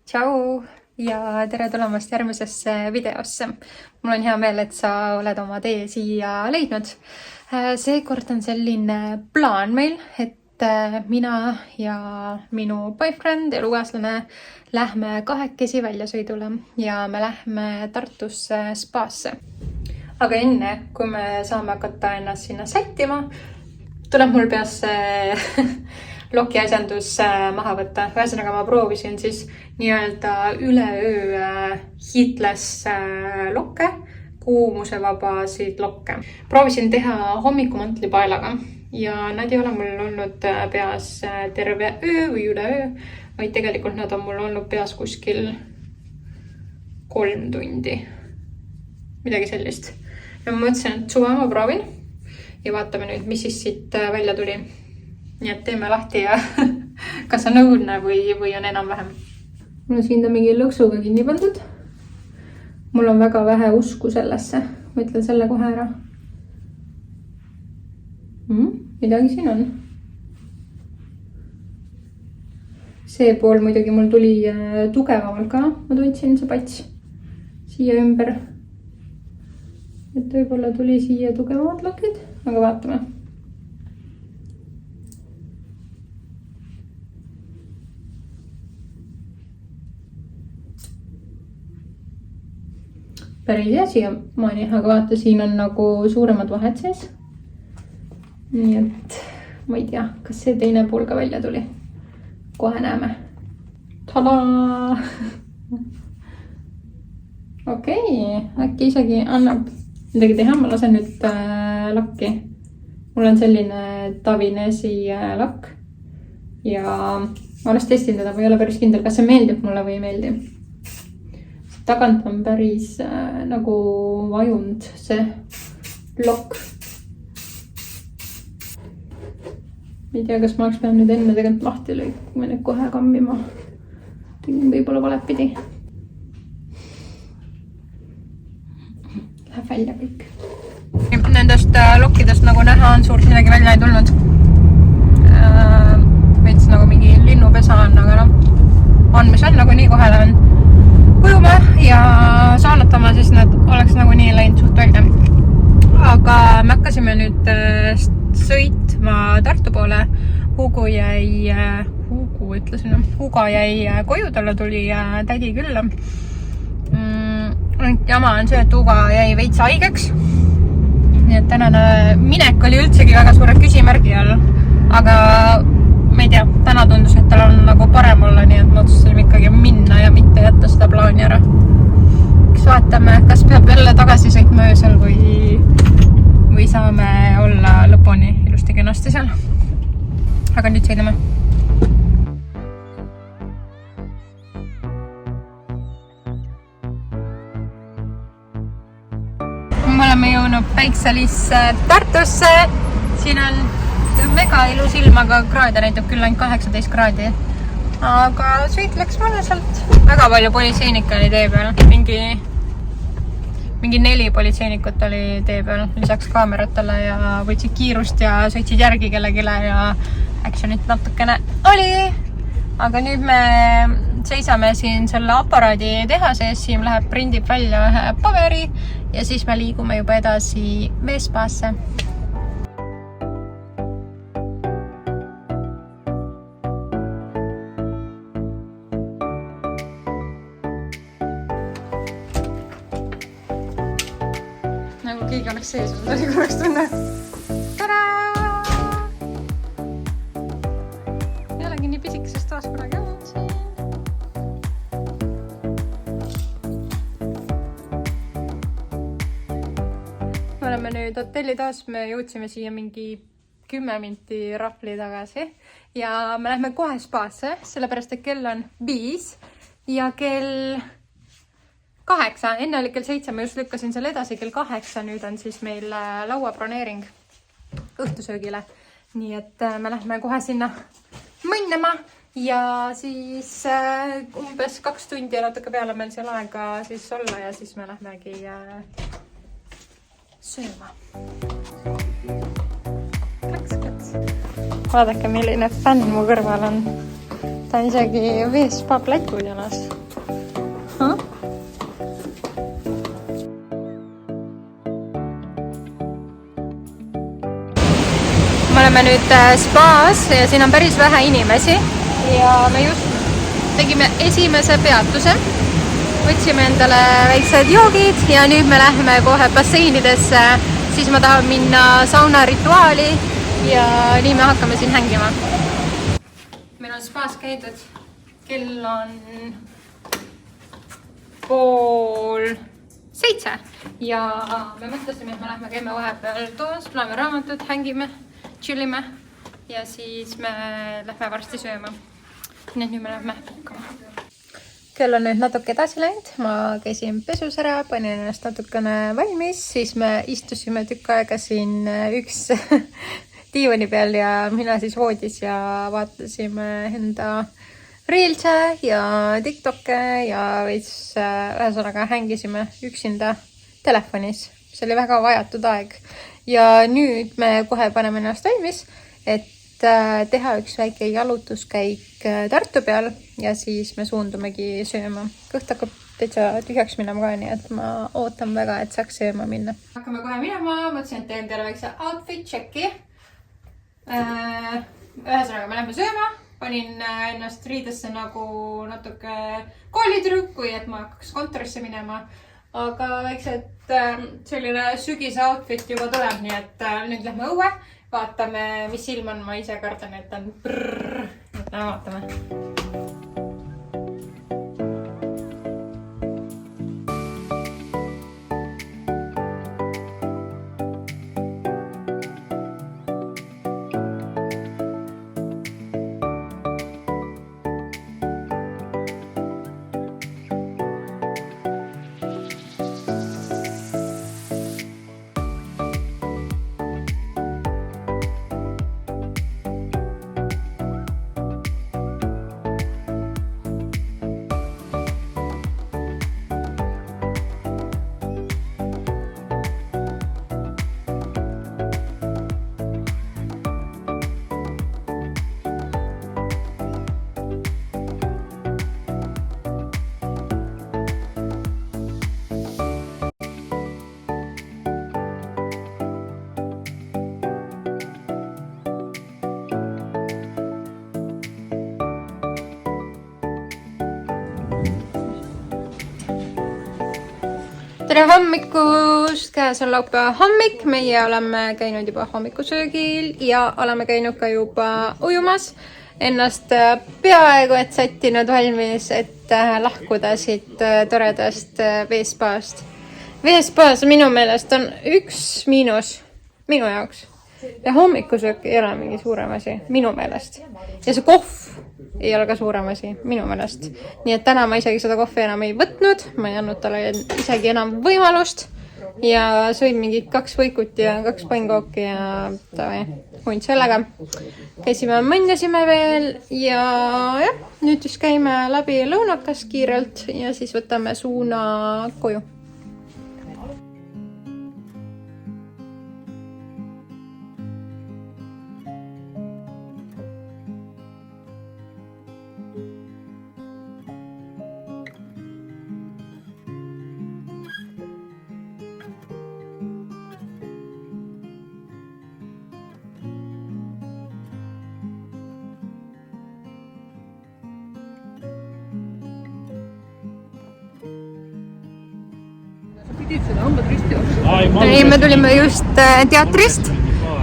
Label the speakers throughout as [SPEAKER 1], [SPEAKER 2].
[SPEAKER 1] Tšau ja tere tulemast järgmisesse videosse. Mul on hea meel, et sa oled oma tee siia leidnud. Seekord on selline plaan meil, et mina ja minu boyfriend, elukaaslane lähme kahekesi väljasõidule ja me lähme Tartusse spaasse. Aga enne, kui me saame hakata ennast sinna sättima, tuleb mul peasse loki asjandus maha võtta. Ühesõnaga ma proovisin siis nii-öelda üleöö hiitles lokke, kuumusevabasid lokke. Proovisin teha hommikumantlipailaga ja nad ei ole mul olnud peas terve öö või üleöö, vaid tegelikult nad on mul olnud peas kuskil 3 tundi. Midagi sellist. Ja ma mõtlesin, et suve ma proovin ja vaatame nüüd, mis siis siit välja tuli. Nii et teeme lahti ja kas on õudne või on enam vähem. Mul on siin ta mingi lõksuga kinni pandud. Mul on väga vähe usku sellesse. Ma ütlen selle kohe ära. Midagi siin on. See pool muidugi mul tuli tugevamalt ka. Ma tundsin see pats siia ümber. Et võib-olla tuli siia tugevamad lokid, aga vaatame. Päris hea siiamaani, aga vaata, siin on nagu suuremad vahed sees. Nii et ma ei tea, kas see teine pool ka välja tuli. Kohe näeme. Tada! Okei, äkki isegi annab midagi teha. Ma lasen nüüd lakki. Mul on selline Tavinesi lakk. Ja ma alles testin teda, ma ei ole päris kindel, kas see meeldib mulle või ei meeldi. Tagant on päris nagu vajunud see lokk. Ei tea, kas ma oleks pean nüüd enne tegelikult lahti lõikuma nüüd kohe kammima. Tegin võib-olla valepidi. Läheb välja kõik. Nendest lokkidest nagu näha on suurt midagi välja ei tulnud. Veits nagu mingi linnupesa on, aga on mis on nagu nii kohe on kujuma ja saanatama, siis nad oleks nagu nii läinud suht välja. Aga me hakkasime nüüd sõitma Tartu poole. Hugo jäi koju, talle tuli tädi külla. Jama on see, et Hugo jäi veits haigeks. Nii et tänane minek oli üldsegi väga suure küsimärgi all. Aga ma ei tea, täna tundus, et tal on nagu parem olla, nii et ma otsustasin ikkagi minna ja mitte jätta seda plaani ära. Eks vaatame, kas peab jälle tagasi sõitma öösel või saame olla lõpuni ilusti kenasti seal. Aga nüüd sõidame. Me oleme jõudnud päikselisse Tartusse. Siin on mega ilus ilm, aga kraade näitab küll ainult 18 kraadi. Aga sõit läks mõnusalt. Väga palju politseinik oli tee peal. Mingi 4 politseinikut oli tee peal. Lisaks kaameratele ja võtsid kiirust ja sõitsid järgi kellegile ja actionit natukene oli. Aga nüüd me seisame siin selle aparaadi tehases. Siin läheb prindib välja ühe paberi ja siis me liigume juba edasi veespaasse. Nagu keegi oleks sees, seda oli korraks tunne. Tadaa! Ei olegi nii pisikesest toas kunagi olnud siin. Me oleme nüüd hotellitoas, me jõudsime siia mingi 10 minti rahvli tagasi ja me lähme kohe spaasse, sellepärast et kell on 5 ja kell 8, enne oli kell 7, ma just lükkasin selle edasi kell 8, nüüd on siis meil lauabroneering õhtusöögile. Nii et me lähme kohe sinna mõnnema ja siis umbes 2 tundi ja natuke peale meil seal aega siis olla ja siis me lähmegi sööma. Vaadake, milline fänn mu kõrval on. ta on isegi Vespa pläkud jalas. Me oleme nüüd spaas ja siin on päris vähe inimesi ja me just tegime esimese peatuse. Võtsime endale väiksed joogid ja nüüd me läheme kohe basseinidesse, siis ma tahan minna sauna rituaali ja nii me hakkame siin hängima. Meil on spaas käidud, kell on 6:30 ja me mõtlesime, et me lähme käime vahepeal toas, loeme raamatut, hängime, chillime ja siis me lähme varsti sööma. Nii et nüüd me lähme puhkama. Kell on nüüd natuke edasi läinud, ma käisin pesus ära, panin ennast natukene valmis, siis me istusime tükk aega siin üks diivani peal ja mina siis voodis ja vaatasime enda reelse ja TikTok'e ja veits ühesõnaga hängisime üksinda telefonis. See oli väga vajatud aeg ja nüüd me kohe paneme ennast valmis, et teha üks väike jalutuskäik Tartu peal ja siis me suundumegi sööma. Kõht hakkab täitsa tühjaks minema ka, nii et ma ootan väga, et saaks sööma minna. Hakkame kohe minema, mõtlesin, et teen teile väikse outfit checki. Ühesõnaga, me lähme sööma. Panin ennast riidesse nagu natuke koolitüdruk, kui et ma hakkaks kontorisse minema. Aga väiksed selline sügise outfit juba tuleb, nii et nüüd lähme õue. Vaatame, mis ilm on, ma ise kardan, et on brrrr. Et vaatame. Tere hommikust! Käes on laupäeva hommik. Meie oleme käinud juba hommikusöögil ja oleme käinud ka juba ujumas. Ennast peaaegu et sättinud valmis, et lahkuda siit toredast veespaast. Veespaas minu meelest on üks miinus minu jaoks. Ja hommikusöök ei ole mingi suurem asi minu meelest. Ja see kohv ei ole ka suurem asi minu meelest. Nii et täna ma isegi seda kohvi enam ei võtnud. Ma ei andnud talle isegi enam võimalust. Ja sõin mingi 2 võikut ja 2 pannkooki ja hunt sellega. Käisime, mõndasime veel ja jah, nüüd siis käime läbi lõunakas kiirelt ja siis võtame suuna koju. Ei, me tulime just teatrist.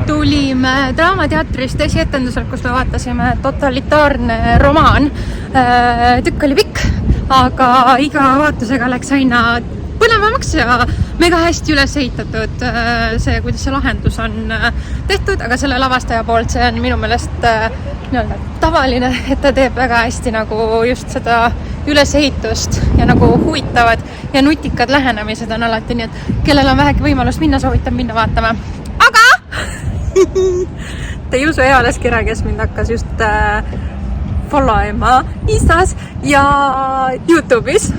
[SPEAKER 1] Tulime draamateatrist esietenduselt, kus me vaatasime totalitaarne romaan. Tükk oli pikk, aga iga vaatusega läks aina põnevamaks ja mega hästi üles ehitatud see, kuidas see lahendus on tehtud, aga selle lavastaja poolt see on minu meelest tavaline, et ta teeb väga hästi nagu just seda ülesehitust ja nagu huvitavad ja nutikad lähenemised on alati, nii et kellel on vähegi võimalust minna, soovitan minna vaatama. Aga te ei usu eales kira, kes mind hakkas just follow ema Instas ja YouTube'is.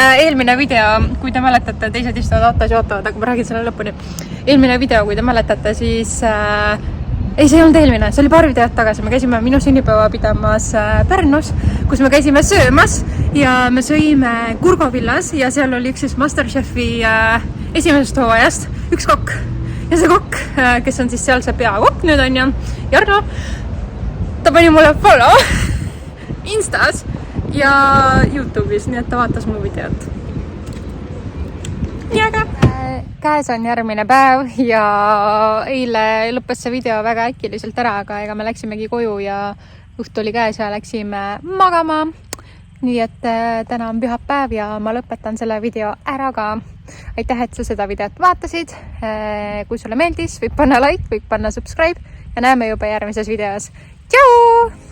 [SPEAKER 1] Eelmine video, kui te mäletate, teised istuvad autos ja ootavad, aga ma räägin selle lõpuni. Eelmine video, kui te mäletate, siis ei, see ei olnud eelmine, see oli paar videot tagasi, me käisime minu sünnipäeva pidamas Pärnus, kus me käisime söömas ja me sõime Kurgovillas ja seal oli üks siis Masterchefi esimesest hooajast üks kokk. Ja see kokk, kes on siis seal see peakokk nüüd on ju, Jarno, ta pani mulle follow Instas ja YouTube'is, nii et ta vaatas mu videot. Nii aga käes on järgmine päev ja eile lõppes see video väga äkiliselt ära, aga ega me läksimegi koju ja õhtu oli käes ja läksime magama. Nii et täna on pühapäev ja ma lõpetan selle video ära ka. Aitäh, et sa seda videot vaatasid. Kui sulle meeldis, võib panna like, võib panna subscribe ja näeme juba järgmises videos. Tšau!